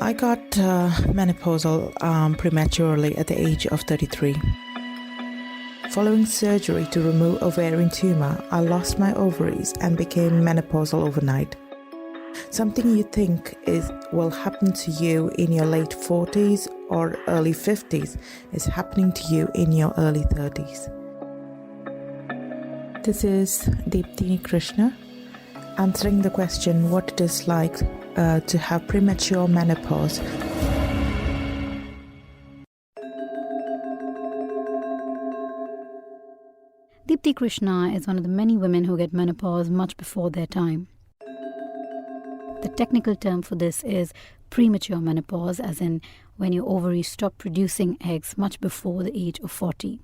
I got menopausal prematurely at the age of 33. Following surgery to remove ovarian tumor, I lost my ovaries and became menopausal overnight. Something you think will happen to you in your late 40s or early 50s is happening to you in your early 30s. This is Deepthi Krishna answering the question what it is like to have premature menopause. Deepthi Krishna is one of the many women who get menopause much before their time. The technical term for this is premature menopause, as in when your ovaries stop producing eggs much before the age of 40.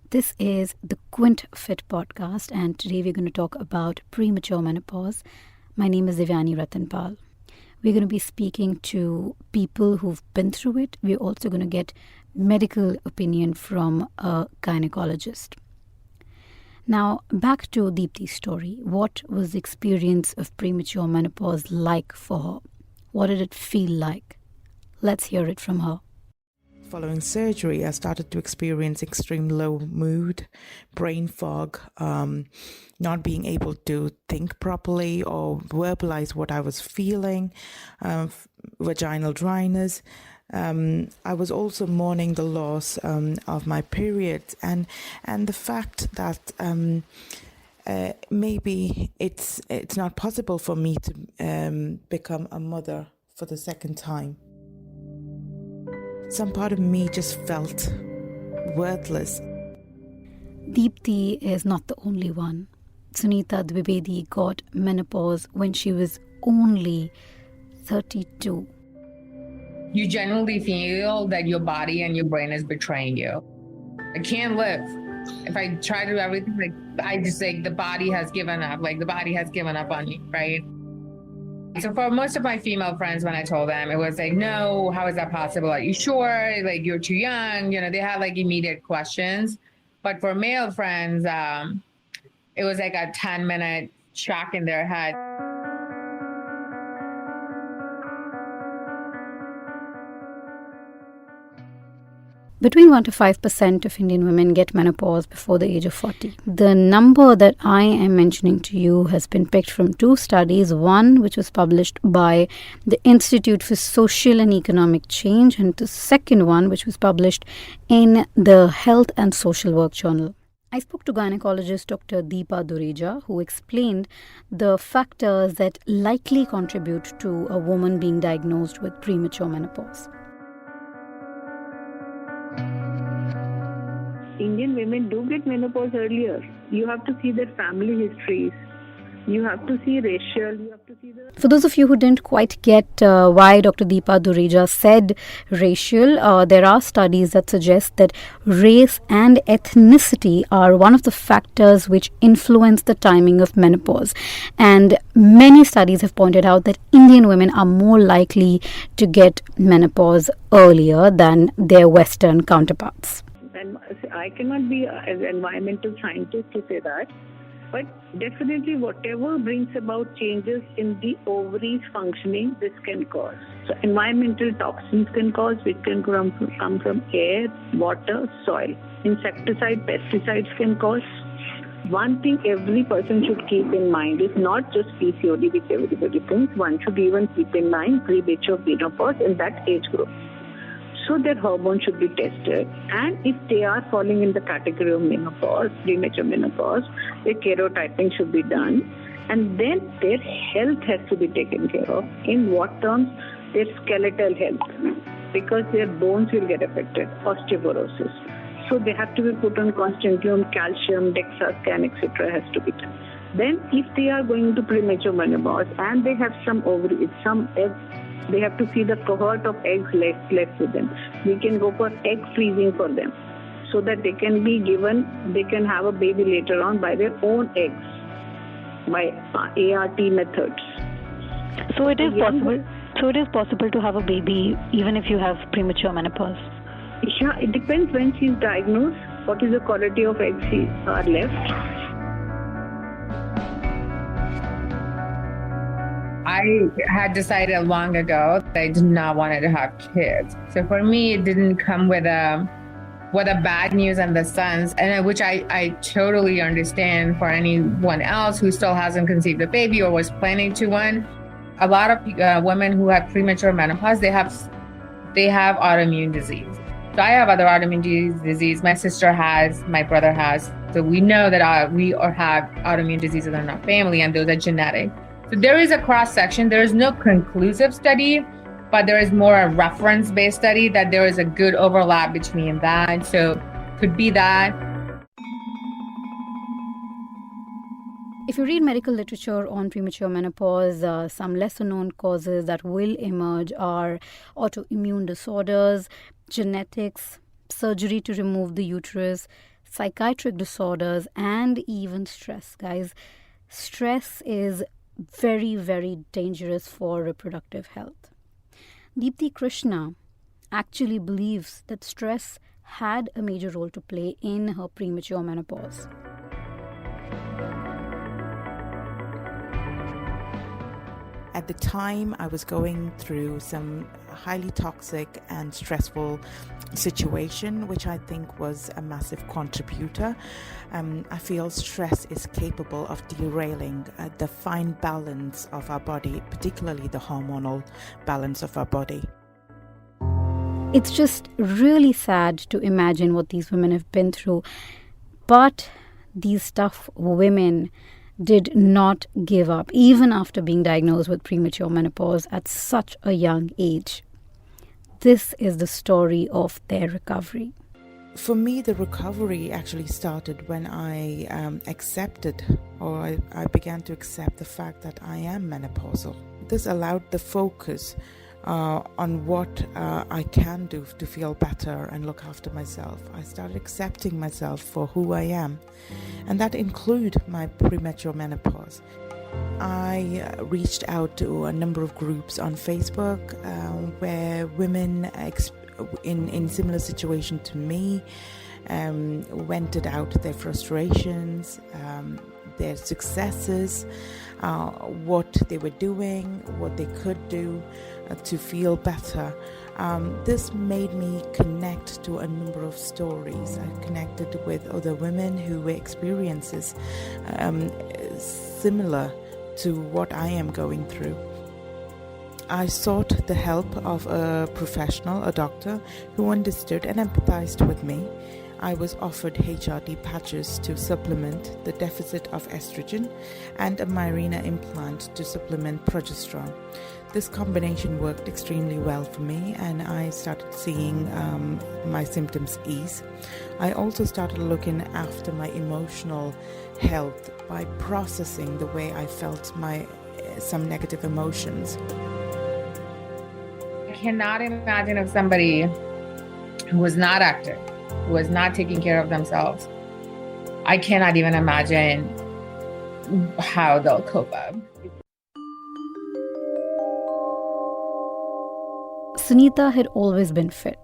This is the Quint Fit podcast, and today we're going to talk about premature menopause. My name is Divyani Rattanpal. We're going to be speaking to people who've been through it. We're also going to get medical opinion from a gynaecologist. Now, back to Deepthi's story. What was the experience of premature menopause like for her? What did it feel like? Let's hear it from her. Following surgery, I started to experience extreme low mood, brain fog, not being able to think properly or verbalize what I was feeling, vaginal dryness. I was also mourning the loss of my periods and the fact that maybe it's not possible for me to become a mother for the second time. Some part of me just felt worthless. Deepthi is not the only one. Sunita Dwiwedi got menopause when she was only 32. You genuinely feel that your body and your brain is betraying you. I can't live. If I try to do everything, the body has given up. The body has given up on you, right? So for most of my female friends, when I told them, it was no, how is that possible? Are you sure? You're too young. They had immediate questions. But for male friends, it was a 10-minute shock in their head. Between 1 to 5% of Indian women get menopause before the age of 40. The number that I am mentioning to you has been picked from two studies, one which was published by the Institute for Social and Economic Change, and the second one which was published in the Health and Social Work Journal. I spoke to gynaecologist Dr Deepa Dureja, who explained the factors that likely contribute to a woman being diagnosed with premature menopause. Indian women do get menopause earlier. You have to see their family histories. You have to see racial. You have to see the... For those of you who didn't quite get why Dr. Deepa Dureja said racial, there are studies that suggest that race and ethnicity are one of the factors which influence the timing of menopause. And many studies have pointed out that Indian women are more likely to get menopause earlier than their Western counterparts. And I cannot be an environmental scientist to say that, but definitely whatever brings about changes in the ovaries functioning, this can cause. So environmental toxins can cause, which can come from air, water, soil. Insecticide, pesticides can cause. One thing every person should keep in mind is not just PCOD, which everybody thinks. One should even keep in mind premature menopause in that age group. So their hormones should be tested, and if they are falling in the category of menopause, premature menopause, their karyotyping should be done, and then their health has to be taken care of. In what terms? Their skeletal health, because their bones will get affected, osteoporosis. So they have to be put on constantly on calcium, DEXA scan, etc. has to be done. Then if they are going to premature menopause and they have some ovaries, some eggs, they have to see the cohort of eggs left with them. We can go for egg freezing for them so that they can be given, they can have a baby later on by their own eggs, by ART methods. So it is possible. So it is possible to have a baby even if you have premature menopause. Yeah, it depends when she's diagnosed, what is the quality of eggs are left. I had decided long ago that I did not want to have kids. So for me, it didn't come with a bad news and the sons, and which I totally understand for anyone else who still hasn't conceived a baby or was planning to one. A lot of women who have premature menopause, they have autoimmune disease. So I have other autoimmune disease. My sister has, my brother has. So we know that we have autoimmune diseases in our family, and those are genetic. So there is a cross section. There is no conclusive study, but there is more a reference-based study that there is a good overlap between that. So could be that. If you read medical literature on premature menopause, some lesser-known causes that will emerge are autoimmune disorders, genetics, surgery to remove the uterus, psychiatric disorders, and even stress. Guys, stress is very, very dangerous for reproductive health. Deepti Krishna actually believes that stress had a major role to play in her premature menopause. At the time, I was going through some highly toxic and stressful situation, which I think was a massive contributor. I feel stress is capable of derailing the fine balance of our body, particularly the hormonal balance of our body. It's just really sad to imagine what these women have been through. But these tough women did not give up, even after being diagnosed with premature menopause at such a young age. This is the story of their recovery. For me, the recovery actually started when I I began to accept the fact that I am menopausal. This allowed the focus on what I can do to feel better and look after myself. I started accepting myself for who I am, and that include my premature menopause. I reached out to a number of groups on Facebook where women in similar situation to me vented out their frustrations, their successes, what they were doing, what they could do to feel better. This made me connect to a number of stories. I connected with other women who were experiences similar to what I am going through. I sought the help of a professional, a doctor, who understood and empathized with me. I was offered HRT patches to supplement the deficit of estrogen and a Mirena implant to supplement progesterone. This combination worked extremely well for me, and I started seeing my symptoms ease. I also started looking after my emotional health by processing the way I felt some negative emotions. I cannot imagine of somebody who was not active, who was not taking care of themselves. I cannot even imagine how they'll cope up. Sunita had always been fit.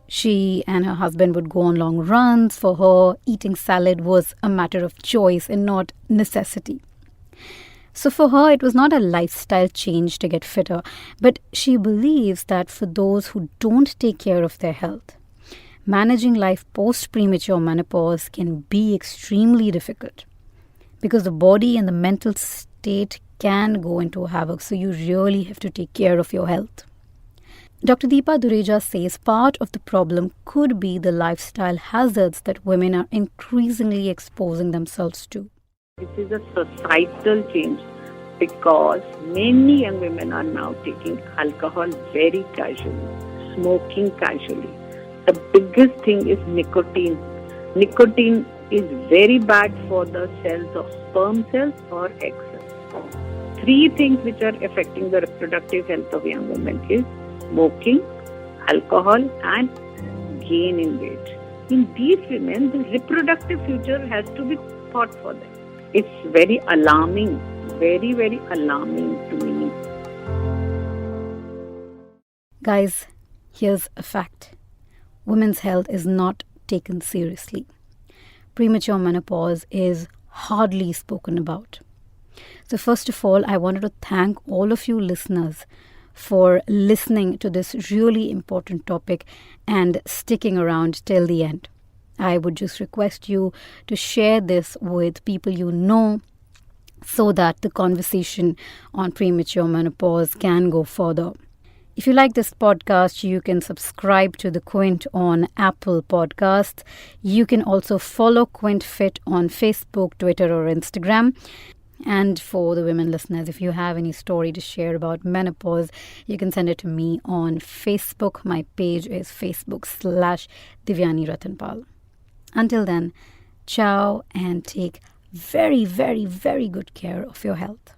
She and her husband would go on long runs. For her, eating salad was a matter of choice and not necessity. So for her, it was not a lifestyle change to get fitter, but she believes that for those who don't take care of their health, managing life post-premature menopause can be extremely difficult because the body and the mental state can go into havoc, so you really have to take care of your health. Dr. Deepa Dureja says part of the problem could be the lifestyle hazards that women are increasingly exposing themselves to. This is a societal change because many young women are now taking alcohol very casually, smoking casually. The biggest thing is nicotine. Nicotine is very bad for the cells of sperm cells or egg cells. 3 things which are affecting the reproductive health of young women is smoking, alcohol, and gain in weight. In these women, the reproductive future has to be thought for them. It's very alarming, very, very alarming to me. Guys, here's a fact. Women's health is not taken seriously. Premature menopause is hardly spoken about. So first of all, I wanted to thank all of you listeners for listening to this really important topic and sticking around till the end. I would just request you to share this with people you know so that the conversation on premature menopause can go further. If you like this podcast, you can subscribe to the Quint on Apple Podcasts. You can also follow Quint Fit on Facebook, Twitter, or Instagram. And for the women listeners, if you have any story to share about menopause, you can send it to me on Facebook. My page is Facebook.com/Divyani Rattanpal. Until then, ciao and take very, very, very good care of your health.